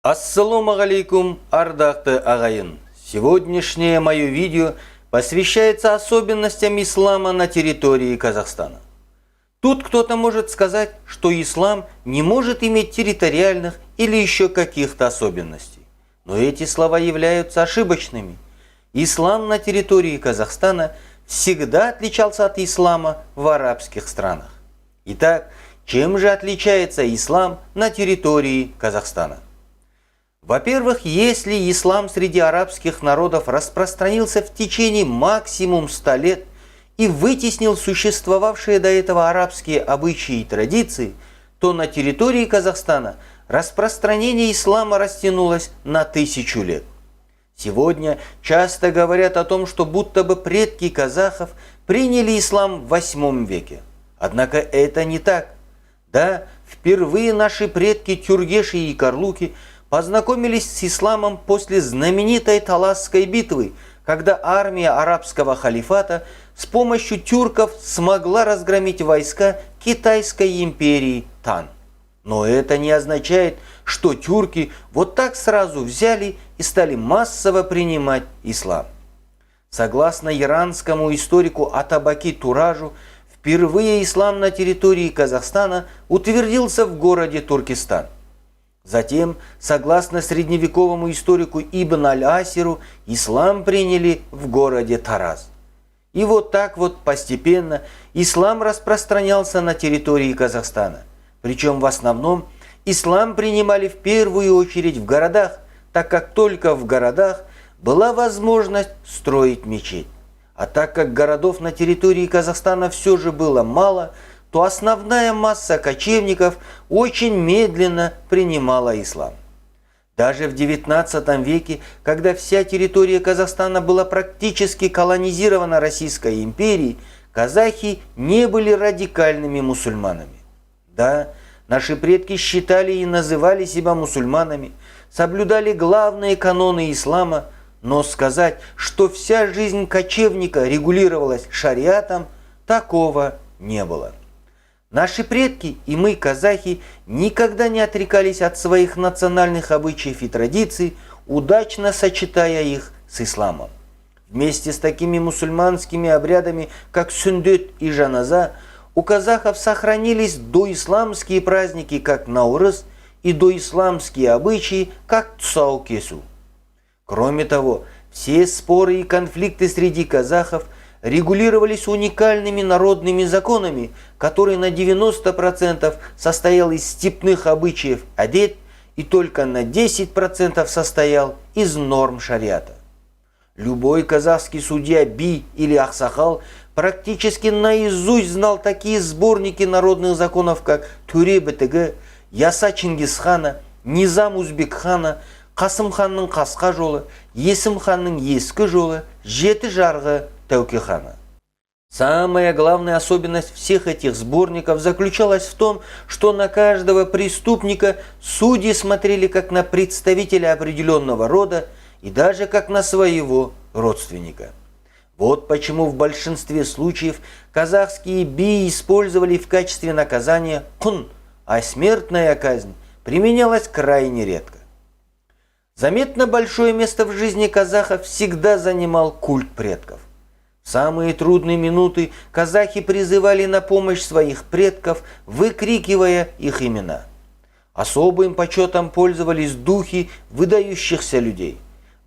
Ассаламу алейкум, ардақты ағайын. Сегодняшнее мое видео посвящается особенностям ислама на территории Казахстана. Тут кто-то может сказать, что ислам не может иметь территориальных или еще каких-то особенностей. Но эти слова являются ошибочными. Ислам на территории Казахстана всегда отличался от ислама в арабских странах. Итак, чем же отличается ислам на территории Казахстана? Во-первых, если ислам среди арабских народов распространился в течение максимум 100 лет и вытеснил существовавшие до этого арабские обычаи и традиции, то на территории Казахстана распространение ислама растянулось на 1000 лет. Сегодня часто говорят о том, что будто бы предки казахов приняли ислам в 8 веке. Однако это не так. Да, впервые наши предки Тюргеши и Карлуки познакомились с исламом после знаменитой Таласской битвы, когда армия арабского халифата с помощью тюрков смогла разгромить войска Китайской империи Тан. Но это не означает, что тюрки вот так сразу взяли и стали массово принимать ислам. Согласно иранскому историку Атабаки Туражу, впервые ислам на территории Казахстана утвердился в городе Туркестан. Затем, согласно средневековому историку Ибн Аль-Асиру, ислам приняли в городе Тараз. И вот так вот постепенно ислам распространялся на территории Казахстана. Причем в основном ислам принимали в первую очередь в городах, так как только в городах была возможность строить мечеть. А так как городов на территории Казахстана все же было мало, то основная масса кочевников очень медленно принимала ислам. Даже в XIX веке, когда вся территория Казахстана была практически колонизирована Российской империей, казахи не были радикальными мусульманами. Да, наши предки считали и называли себя мусульманами, соблюдали главные каноны ислама, но сказать, что вся жизнь кочевника регулировалась шариатом, такого не было. Наши предки и мы, казахи, никогда не отрекались от своих национальных обычаев и традиций, удачно сочетая их с исламом. Вместе с такими мусульманскими обрядами, как Сүндет и Жаназа, у казахов сохранились доисламские праздники, как Наурыз, и доисламские обычаи, как Цаукесу. Кроме того, все споры и конфликты среди казахов регулировались уникальными народными законами, которые на 90% состоял из степных обычаев адет и только на 10% состоял из норм шариата. Любой казахский судья би или ахсахал практически наизусть знал такие сборники народных законов, как Төре бітігі, Яса Чингисхана, Низам Узбекхана, Қасым ханның қасқа жолы, Есім ханның ескі жолы, Жеті жарғы Тәуке хана. Самая главная особенность всех этих сборников заключалась в том, что на каждого преступника судьи смотрели как на представителя определенного рода и даже как на своего родственника. Вот почему в большинстве случаев казахские би использовали в качестве наказания кун, а смертная казнь применялась крайне редко. Заметно большое место в жизни казахов всегда занимал культ предков. В самые трудные минуты казахи призывали на помощь своих предков, выкрикивая их имена. Особым почетом пользовались духи выдающихся людей.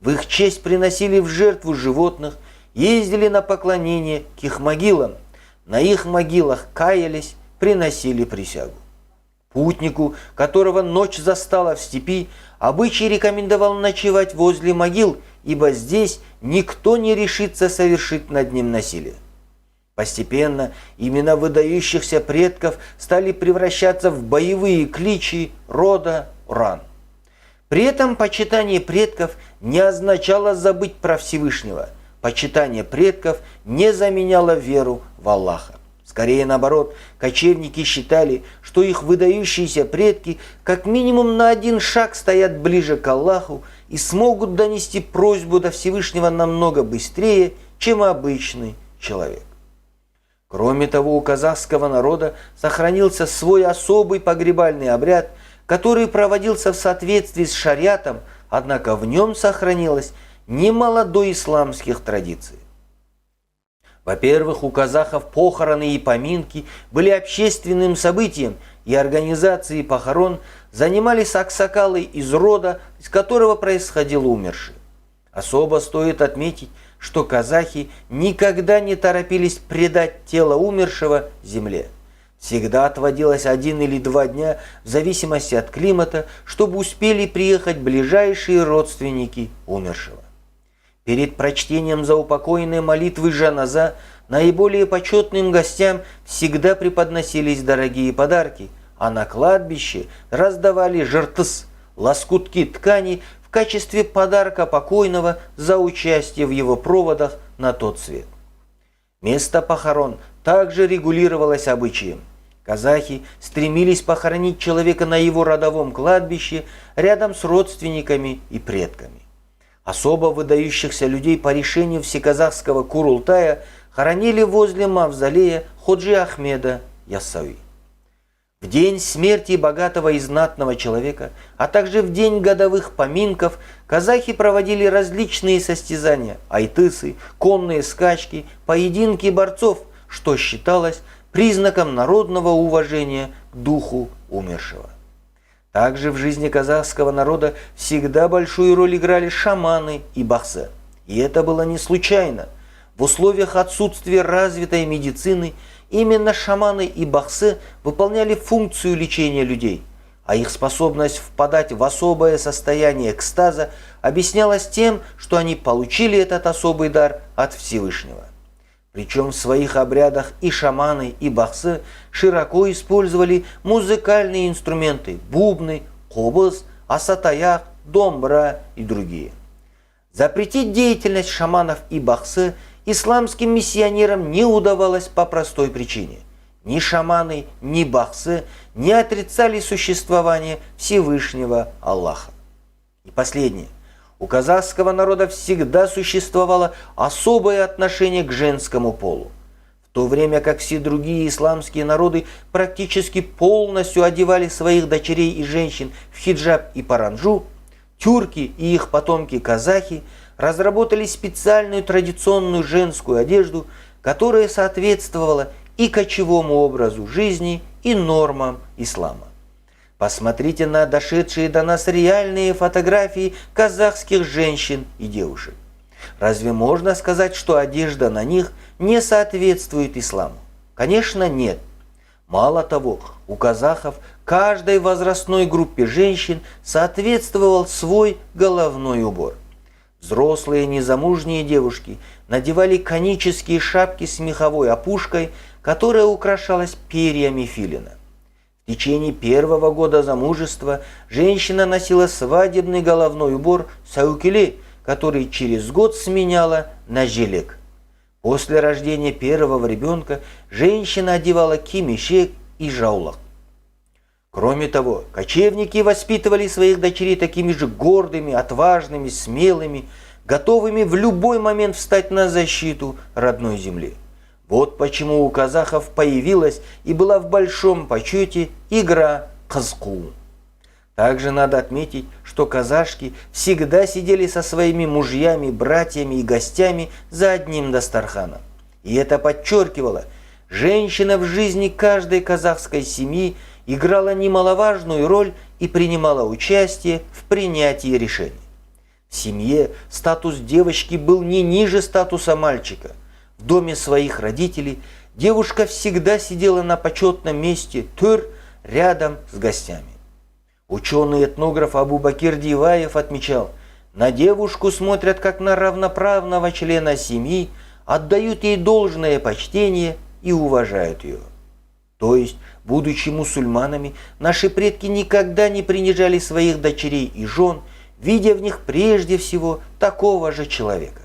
В их честь приносили в жертву животных, ездили на поклонение к их могилам. На их могилах каялись, приносили присягу. Путнику, которого ночь застала в степи, обычай рекомендовал ночевать возле могил, ибо здесь никто не решится совершить над ним насилие. Постепенно имена выдающихся предков стали превращаться в боевые кличи рода Уран. При этом почитание предков не означало забыть про Всевышнего. Почитание предков не заменяло веру в Аллаха. Скорее наоборот, кочевники считали, что их выдающиеся предки как минимум на один шаг стоят ближе к Аллаху и смогут донести просьбу до Всевышнего намного быстрее, чем обычный человек. Кроме того, у казахского народа сохранился свой особый погребальный обряд, который проводился в соответствии с шариатом, однако в нем сохранилось немало доисламских традиций. Во-первых, у казахов похороны и поминки были общественным событием, и организацией похорон занимались аксакалы из рода, из которого происходил умерший. Особо стоит отметить, что казахи никогда не торопились предать тело умершего земле. Всегда отводилось 1 или 2 дня, в зависимости от климата, чтобы успели приехать ближайшие родственники умершего. Перед прочтением заупокойной молитвы жаназа наиболее почетным гостям всегда преподносились дорогие подарки, а на кладбище раздавали жыртыс, лоскутки ткани в качестве подарка покойного за участие в его проводах на тот свет. Место похорон также регулировалось обычаем. Казахи стремились похоронить человека на его родовом кладбище рядом с родственниками и предками. Особо выдающихся людей по решению всеказахского Курултая хоронили возле мавзолея Ходжи Ахмеда Яссауи. В день смерти богатого и знатного человека, а также в день годовых поминков казахи проводили различные состязания, айтысы, конные скачки, поединки борцов, что считалось признаком народного уважения к духу умершего. Также в жизни казахского народа всегда большую роль играли шаманы и бахсы. И это было не случайно. В условиях отсутствия развитой медицины именно шаманы и бахсы выполняли функцию лечения людей, а их способность впадать в особое состояние экстаза объяснялась тем, что они получили этот особый дар от Всевышнего. Причем в своих обрядах и шаманы, и бахсы широко использовали музыкальные инструменты – бубны, кобыз, асатаяк, домбра и другие. Запретить деятельность шаманов и бахсы исламским миссионерам не удавалось по простой причине. Ни шаманы, ни бахсы не отрицали существование Всевышнего Аллаха. И последнее. У казахского народа всегда существовало особое отношение к женскому полу. В то время как все другие исламские народы практически полностью одевали своих дочерей и женщин в хиджаб и паранджу, тюрки и их потомки казахи разработали специальную традиционную женскую одежду, которая соответствовала и кочевому образу жизни, и нормам ислама. Посмотрите на дошедшие до нас реальные фотографии казахских женщин и девушек. Разве можно сказать, что одежда на них не соответствует исламу? Конечно, нет. Мало того, у казахов каждой возрастной группе женщин соответствовал свой головной убор. Взрослые незамужние девушки надевали конические шапки с меховой опушкой, которая украшалась перьями филина. В течение первого года замужества женщина носила свадебный головной убор саукеле, который через год сменяла на жилек. После рождения первого ребенка женщина одевала кимешек и жаулак. Кроме того, кочевники воспитывали своих дочерей такими же гордыми, отважными, смелыми, готовыми в любой момент встать на защиту родной земли. Вот почему у казахов появилась и была в большом почете игра «Казку». Также надо отметить, что казашки всегда сидели со своими мужьями, братьями и гостями за одним дастарханом. И это подчеркивало, женщина в жизни каждой казахской семьи играла немаловажную роль и принимала участие в принятии решений. В семье статус девочки был не ниже статуса мальчика. В доме своих родителей девушка всегда сидела на почетном месте төр рядом с гостями. Ученый-этнограф Абу-Бакир Диваев отмечал, на девушку смотрят как на равноправного члена семьи, отдают ей должное почтение и уважают ее. То есть, будучи мусульманами, наши предки никогда не принижали своих дочерей и жен, видя в них прежде всего такого же человека.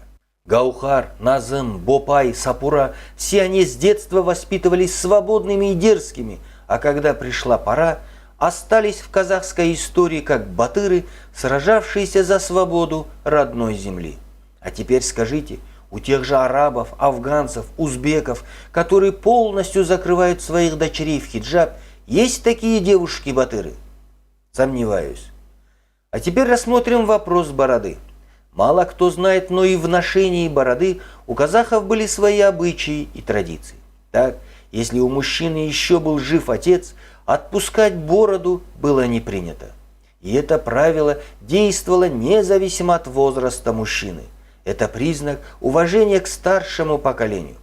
Гаухар, Назым, Бопай, Сапура – все они с детства воспитывались свободными и дерзкими, а когда пришла пора, остались в казахской истории как батыры, сражавшиеся за свободу родной земли. А теперь скажите, у тех же арабов, афганцев, узбеков, которые полностью закрывают своих дочерей в хиджаб, есть такие девушки-батыры? Сомневаюсь. А теперь рассмотрим вопрос бороды. Мало кто знает, но и в ношении бороды у казахов были свои обычаи и традиции. Так, если у мужчины еще был жив отец, отпускать бороду было не принято. И это правило действовало независимо от возраста мужчины. Это признак уважения к старшему поколению.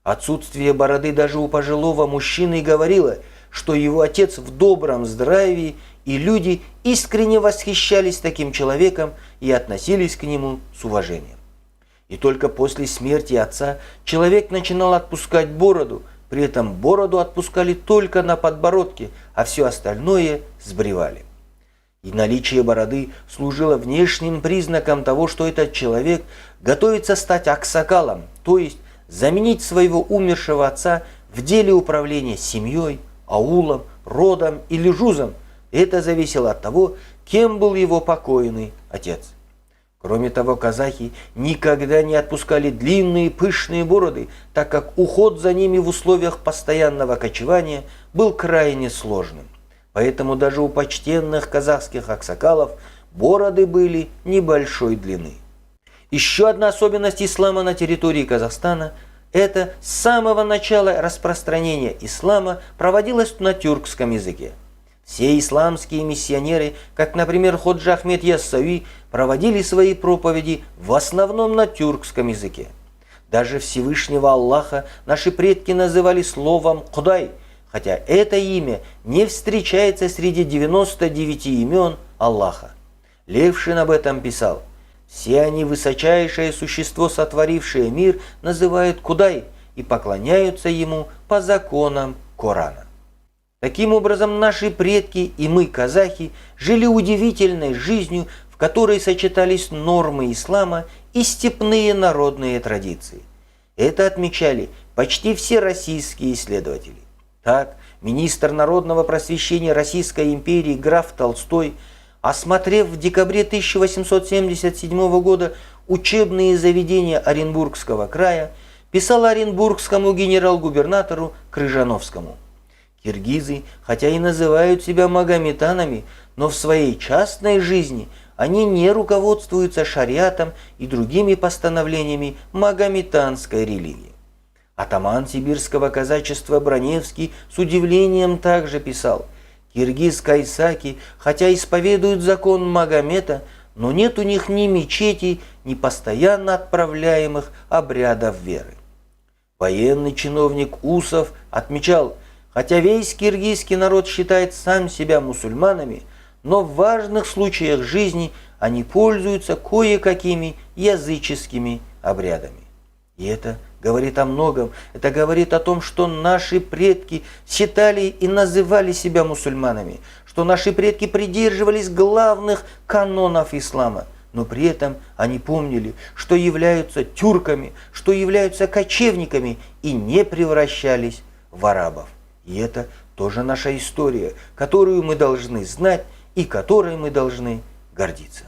Отсутствие бороды даже у пожилого мужчины говорило, что его отец в добром здравии, и люди искренне восхищались таким человеком и относились к нему с уважением. И только после смерти отца человек начинал отпускать бороду, при этом бороду отпускали только на подбородке, а все остальное сбривали. И наличие бороды служило внешним признаком того, что этот человек готовится стать аксакалом, то есть заменить своего умершего отца в деле управления семьей, аулом, родом или жузом. Это зависело от того, кем был его покойный отец. Кроме того, казахи никогда не отпускали длинные пышные бороды, так как уход за ними в условиях постоянного кочевания был крайне сложным. Поэтому даже у почтенных казахских аксакалов бороды были небольшой длины. Еще одна особенность ислама на территории Казахстана – это с самого начала распространения ислама проводилось на тюркском языке. Все исламские миссионеры, как, например, Ходжа Ахмед Яссауи, проводили свои проповеди в основном на тюркском языке. Даже Всевышнего Аллаха наши предки называли словом «Кудай», хотя это имя не встречается среди 99 имен Аллаха. Левшин об этом писал: «Все они высочайшее существо, сотворившее мир, называют Кудай и поклоняются ему по законам Корана». Таким образом, наши предки и мы, казахи, жили удивительной жизнью, в которой сочетались нормы ислама и степные народные традиции. Это отмечали почти все российские исследователи. Так, министр народного просвещения Российской империи граф Толстой, осмотрев в декабре 1877 года учебные заведения Оренбургского края, писал оренбургскому генерал-губернатору Крыжановскому: «Киргизы, хотя и называют себя магометанами, но в своей частной жизни они не руководствуются шариатом и другими постановлениями магометанской религии». Атаман сибирского казачества Броневский с удивлением также писал: «Киргиз-кайсаки, хотя исповедуют закон Магомета, но нет у них ни мечетей, ни постоянно отправляемых обрядов веры». Военный чиновник Усов отмечал: «Хотя весь киргизский народ считает сам себя мусульманами, но в важных случаях жизни они пользуются кое-какими языческими обрядами». И это говорит о многом. Это говорит о том, что наши предки считали и называли себя мусульманами, что наши предки придерживались главных канонов ислама, но при этом они помнили, что являются тюрками, что являются кочевниками и не превращались в арабов. И это тоже наша история, которую мы должны знать и которой мы должны гордиться.